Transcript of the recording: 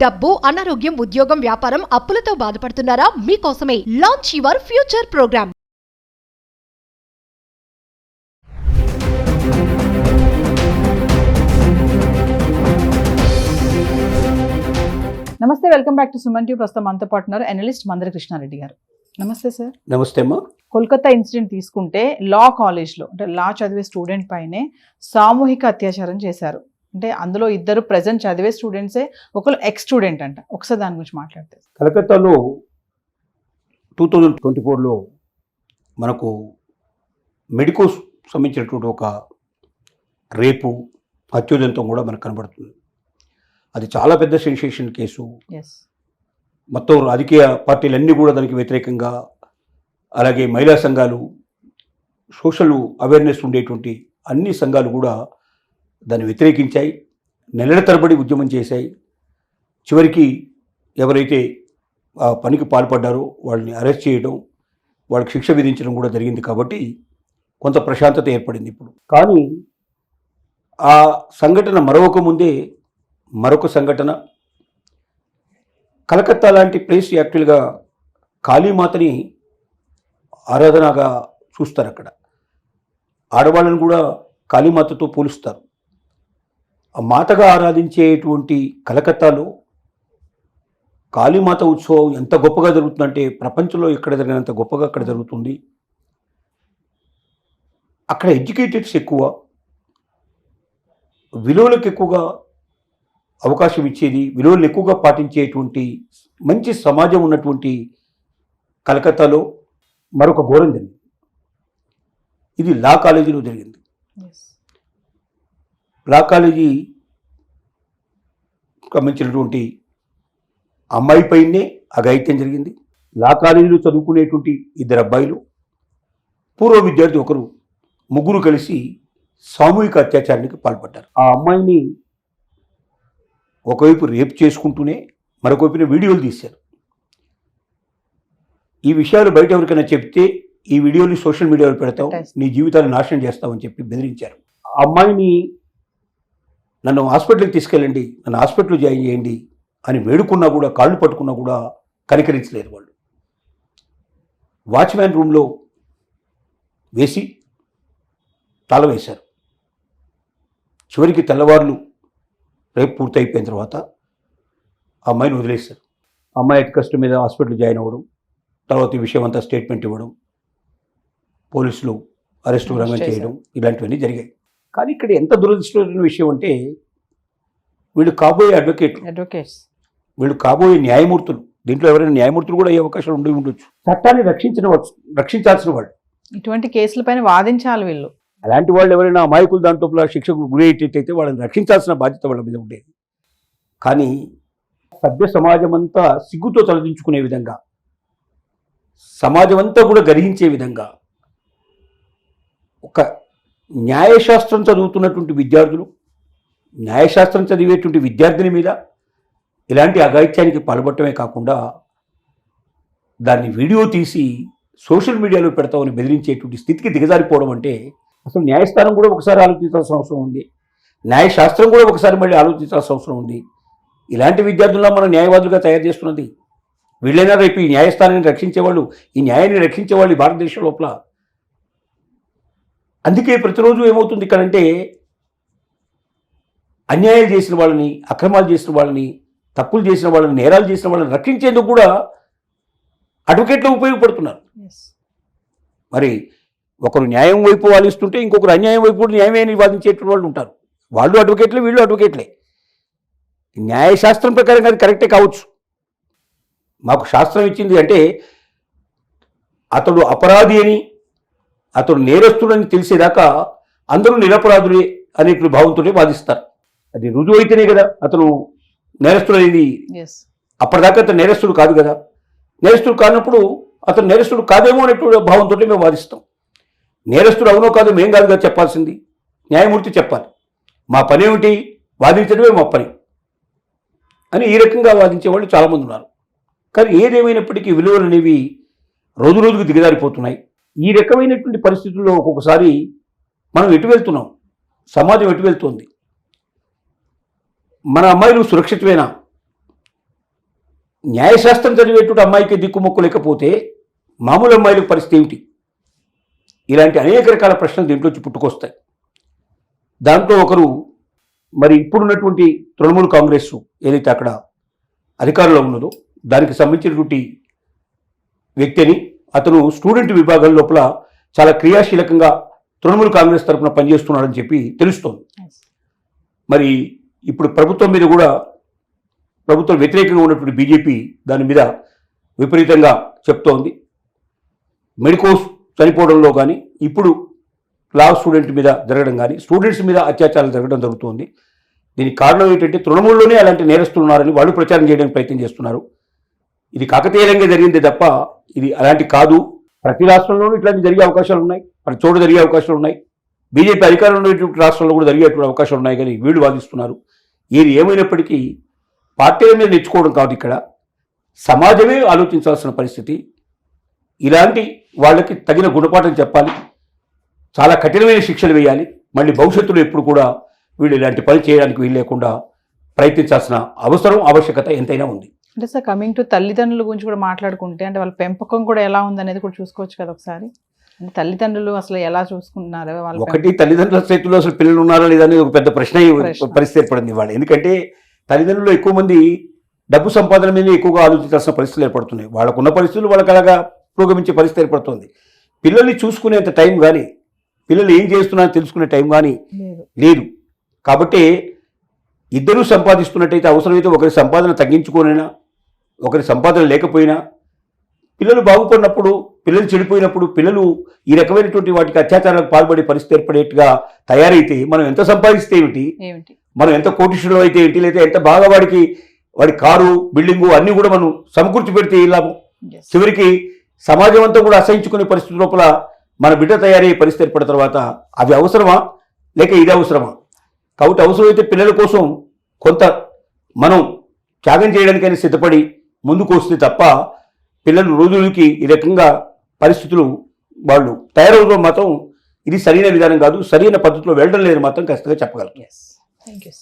డబ్బు, అనారోగ్యం, ఉద్యోగం, వ్యాపారం, అప్పులతో బాధపడుతున్నారా? మీకోసమే లాంచ్ యువర్ ఫ్యూచర్ ప్రోగ్రామ్. నమస్తే, welcome back to Suman TV. ప్రస్తుతం మనతో పాటు ఉన్నారు అనలిస్ట్ మందర కృష్ణారెడ్డి గారు. నమస్తే సార్. నమస్తే అమ్మా. కోల్కతా ఇన్సిడెంట్ తీసుకుంటే లా కాలేజ్లో అంటే లా చదివే స్టూడెంట్ పైనే సామూహిక అత్యాచారం చేశారు. అంటే అందులో ఇద్దరు ప్రెజెంట్ చదివే స్టూడెంట్సే, ఒకరు ఎక్స్ స్టూడెంట్ అంట. ఒకసారి దాని గురించి మాట్లాడితే. కలకత్తాలో 2024లో మనకు మెడికోస్ సంబంధించినటువంటి ఒక రేపు అత్యుదంతం కూడా మనకు కనబడుతుంది. అది చాలా పెద్ద సెన్సేషన్ కేసు. మొత్తం రాజకీయ పార్టీలన్నీ కూడా దానికి వ్యతిరేకంగా, అలాగే మహిళా సంఘాలు, సోషల్ అవేర్నెస్ ఉండేటువంటి అన్ని సంఘాలు కూడా దాన్ని వ్యతిరేకించాయి. నెలల తరబడి ఉద్యమం చేశాయి. చివరికి ఎవరైతే ఆ పనికి పాల్పడ్డారో వాళ్ళని అరెస్ట్ చేయడం, వాళ్ళకి శిక్ష విధించడం కూడా జరిగింది. కాబట్టి కొంత ప్రశాంతత ఏర్పడింది ఇప్పుడు. కానీ ఆ సంఘటన మరొక ముందే మరొక సంఘటన, కలకత్తా లాంటి ప్లేస్ యాక్చువల్గా కాళీమాతని ఆరాధనగా చూస్తారు. అక్కడ ఆడవాళ్ళను కూడా కాళీమాతతో పోలుస్తారు. ఆ మాతగా ఆరాధించేటువంటి కలకత్తాలో కాళీమాత ఉత్సవం ఎంత గొప్పగా జరుగుతుందంటే ప్రపంచంలో ఎక్కడ జరిగినంత గొప్పగా అక్కడ జరుగుతుంది. అక్కడ ఎడ్యుకేటెడ్స్ ఎక్కువ, విలువలకు ఎక్కువగా అవకాశం ఇచ్చేది, విలువలను ఎక్కువగా పాటించేటువంటి మంచి సమాజం ఉన్నటువంటి కలకత్తాలో మరొక ఘోరం జరిగింది. ఇది లా కాలేజీలో జరిగింది. లా కాలేజీ సంబంధించినటువంటి అమ్మాయి పైనే అఘాయిత్యం జరిగింది. లా కాలేజీలో చదువుకునేటువంటి ఇద్దరు అబ్బాయిలు, పూర్వ విద్యార్థి ఒకరు, ముగ్గురు కలిసి సామూహిక అత్యాచారానికి పాల్పడ్డారు. ఆ అమ్మాయిని ఒకవైపు రేప్ చేసుకుంటూనే మరొకవైపున వీడియోలు తీశారు. ఈ విషయాలు బయట ఎవరికైనా చెప్తే ఈ వీడియోని సోషల్ మీడియాలో పెడతాం, నీ జీవితాన్ని నాశనం చేస్తామని చెప్పి బెదిరించారు. ఆ అమ్మాయిని నన్ను హాస్పిటల్కి తీసుకెళ్ళండి, నన్ను హాస్పిటల్లో జాయిన్ చేయండి అని వేడుకున్నా కూడా, కాళ్ళు పట్టుకున్నా కూడా కనికరించలేదు వాళ్ళు. వాచ్మ్యాన్ రూమ్లో వేసి తాళం వేశారు. చివరికి తెల్లవార్లు రేపు పూర్తయిపోయిన తర్వాత ఆ అమ్మాయిని వదిలేశారు. అమ్మాయి అతి కష్టం మీద హాస్పిటల్ జాయిన్ అవ్వడం, తర్వాత ఈ విషయం అంతా స్టేట్మెంట్ ఇవ్వడం, పోలీసులు అరెస్టు రంగం చేయడం, ఇలాంటివన్నీ జరిగాయి. కానీ ఇక్కడ ఎంత దురదృష్టమైన విషయం అంటే, వీళ్ళు కాబోయే అడ్వకేట్స్, వీళ్ళు కాబోయే న్యాయమూర్తులు, దీంట్లో ఎవరైనా న్యాయమూర్తులు కూడా అయ్యే అవకాశాలు ఉండి ఉండొచ్చు. చట్టాన్ని రక్షించాల్సిన వాళ్ళు, ఇటువంటి కేసులపైన వాదించాలి వీళ్ళు. అలాంటి వాళ్ళు ఎవరైనా అమాయకులు దాంట్లో శిక్షకు గురయ్యేటట్టయితే వాళ్ళని రక్షించాల్సిన బాధ్యత వాళ్ళ మీద ఉండేది. కానీ సభ్య సమాజం అంతా సిగ్గుతో తలదించుకునే విధంగా, సమాజం అంతా కూడా గ్రహించే విధంగా, ఒక న్యాయశాస్త్రం చదువుతున్నటువంటి విద్యార్థులు, న్యాయశాస్త్రం చదివేటువంటి విద్యార్థిని మీద ఇలాంటి అఘాయిత్యానికి పాల్పడటమే కాకుండా దాన్ని వీడియో తీసి సోషల్ మీడియాలో పెడతామని బెదిరించేటువంటి స్థితికి దిగజారిపోవడం అంటే, అసలు న్యాయస్థానం కూడా ఒకసారి ఆలోచించాల్సిన అవసరం ఉంది, న్యాయశాస్త్రం కూడా ఒకసారి మళ్ళీ ఆలోచించాల్సిన అవసరం ఉంది. ఇలాంటి విద్యార్థుల్లో మనం న్యాయవాదులుగా తయారు చేస్తున్నది వీళ్ళైనా రేపు ఈ న్యాయస్థానాన్ని రక్షించేవాళ్ళు, ఈ న్యాయాన్ని రక్షించేవాళ్ళు ఈ భారతదేశం లోపల. అందుకే ప్రతిరోజు ఏమవుతుంది ఇక్కడంటే, అన్యాయాలు చేసిన వాళ్ళని, అక్రమాలు చేసిన వాళ్ళని, తప్పులు చేసిన వాళ్ళని, నేరాలు చేసిన వాళ్ళని రక్షించేందుకు కూడా అడ్వకేట్లు ఉపయోగపడుతున్నారు. మరి ఒకరు న్యాయం వైపు వాదిస్తుంటే ఇంకొకరు అన్యాయం వైపు కూడా న్యాయమే వాదించేటువంటి వాళ్ళు ఉంటారు. వాళ్ళు అడ్వకేట్లే, వీళ్ళు అడ్వకేట్లే. న్యాయశాస్త్రం ప్రకారం అది కరెక్టే కావచ్చు. మాకు శాస్త్రం ఇచ్చింది అంటే అతడు అపరాధి అని, అతడు నేరస్తుడని తెలిసేదాకా అందరూ నిరపరాధులే అనేటువంటి భావంతోనే వాదిస్తారు. అది రుజువు అయితేనే కదా అతను నేరస్తుడు అనేది. అప్పటిదాకా అతను నేరస్తుడు కాదు కదా. నేరస్తుడు కానప్పుడు అతను నేరస్తుడు కాదేమో అనేటువంటి భావంతో మేము వాదిస్తాం. నేరస్తుడు అవునో కాదో మేం కాదుగా చెప్పాల్సింది, న్యాయమూర్తి చెప్పాలి. మా పని ఏమిటి, వాదించడమే మా పని అని ఈ రకంగా వాదించే వాళ్ళు చాలామంది ఉన్నారు. కానీ ఏదేమైనప్పటికీ విలువలు అనేవి రోజు రోజుకు దిగజారిపోతున్నాయి. ఈ రకమైనటువంటి పరిస్థితుల్లో ఒక్కొక్కసారి మనం ఎటు వెళ్తున్నాం, సమాజం ఎటు వెళ్తుంది, మన అమ్మాయిలు సురక్షితమేనా, న్యాయశాస్త్రం చదివేటువంటి అమ్మాయికి దిక్కుమొక్కు లేకపోతే మామూలు అమ్మాయిల పరిస్థితి ఏమిటి? ఇలాంటి అనేక రకాల ప్రశ్నలు దీంట్లో వచ్చి పుట్టుకొస్తాయి. దాంట్లో ఒకరు మరి ఇప్పుడున్నటువంటి తృణమూల్ కాంగ్రెస్ ఏదైతే అక్కడ అధికారంలో ఉన్నదో దానికి సంబంధించినటువంటి వ్యక్తి అని, అతను స్టూడెంట్ విభాగం లోపల చాలా క్రియాశీలకంగా తృణమూల్ కాంగ్రెస్ తరఫున పనిచేస్తున్నాడని చెప్పి తెలుస్తోంది. మరి ఇప్పుడు ప్రభుత్వం మీద కూడా, ప్రభుత్వం వ్యతిరేకంగా ఉన్నటువంటి బీజేపీ దాని మీద విపరీతంగా చెప్తోంది. మెడికోస్ చనిపోవడంలో కానీ, ఇప్పుడు లా స్టూడెంట్ మీద జరగడం కానీ, స్టూడెంట్స్ మీద అత్యాచారాలు జరగడం జరుగుతోంది. దీనికి కారణం ఏంటంటే తృణమూల్లోనే అలాంటి నేరస్తులు ఉన్నారని వాళ్ళు ప్రచారం చేయడానికి ప్రయత్నం చేస్తున్నారు. ఇది కాకతీయంగా జరిగిందే తప్ప ఇది అలాంటి కాదు. ప్రతి రాష్ట్రంలోనూ ఇట్లాంటి జరిగే అవకాశాలు ఉన్నాయి, ప్రతి చోట జరిగే అవకాశాలు ఉన్నాయి. బీజేపీ అధికారంలో ఉన్నటువంటి రాష్ట్రాల్లో కూడా జరిగేటువంటి అవకాశాలు ఉన్నాయి, కానీ వీళ్ళు వాదిస్తున్నారు. ఏది ఏమైనప్పటికీ పార్టీల మీద నెచ్చుకోవడం కాదు, ఇక్కడ సమాజమే ఆలోచించాల్సిన పరిస్థితి. ఇలాంటి వాళ్ళకి తగిన గుణపాఠం చెప్పాలి, చాలా కఠినమైన శిక్షలు వేయాలి. మళ్ళీ భవిష్యత్తులో ఎప్పుడు కూడా వీళ్ళు ఇలాంటి పని చేయడానికి వీలు లేకుండా ప్రయత్నించాల్సిన అవసరం, ఆవశ్యకత ఎంతైనా ఉంది. అంటే సార్, కమింగ్ టు తల్లిదండ్రుల గురించి కూడా మాట్లాడుకుంటే, అంటే వాళ్ళ పెంపకం కూడా ఎలా ఉందనేది కూడా చూసుకోవచ్చు కదా ఒకసారి. అంటే తల్లిదండ్రులు అసలు ఎలా చూసుకుంటున్నారు వాళ్ళు? ఒకటి, తల్లిదండ్రుల చేతుల్లో అసలు పిల్లలు ఉన్నారా లేదా అనేది ఒక పెద్ద ప్రశ్న పరిస్థితి ఏర్పడింది వాళ్ళు. ఎందుకంటే తల్లిదండ్రులు ఎక్కువ మంది డబ్బు సంపాదన మీద ఎక్కువగా ఆలోచించాల్సిన పరిస్థితులు ఏర్పడుతున్నాయి. వాళ్ళకున్న పరిస్థితులు వాళ్ళకి అలాగా పురోగమించే పరిస్థితి ఏర్పడుతుంది. పిల్లల్ని చూసుకునేంత టైం కానీ, పిల్లలు ఏం చేస్తున్నారో తెలుసుకునే టైం కానీ లేదు. కాబట్టి ఇద్దరూ సంపాదిస్తున్నట్టయితే అవసరమైతే ఒకరి సంపాదన తగ్గించుకోనైనా, ఒకరి సంపాదన లేకపోయినా, పిల్లలు బాగుపడినప్పుడు, పిల్లలు చెడిపోయినప్పుడు, పిల్లలు ఈ రకమైనటువంటి వాటికి అత్యాచారాలకు పాల్పడే పరిస్థితి ఏర్పడేట్టుగా తయారైతే మనం ఎంత సంపాదిస్తే ఏమిటి, మనం ఎంత కోటీశ్వరులు అయితే ఏంటి, లేదా ఎంత బాగా వాడి కారు, బిల్డింగు అన్నీ కూడా మనం సమకూర్చి పెడితే లాభం. చివరికి సమాజం అంతా కూడా అసహించుకునే పరిస్థితి లోపల మన బిడ్డ తయారయ్యే పరిస్థితి ఏర్పడిన తర్వాత అవి అవసరమా లేక ఇది అవసరమా? కాబట్టి అవసరమైతే పిల్లల కోసం కొంత మనం త్యాగం చేయడానికైనా సిద్ధపడి ముందుకు వస్తే తప్ప పిల్లలు రోజులకి ఈ రకంగా పరిస్థితులు వాళ్ళు తయారవడం మాత్రం ఇది సరైన విధానం కాదు, సరైన పద్ధతిలో వెళ్ళడం లేదు మాత్రం ఖచ్చితంగా చెప్పగలం. Thank you.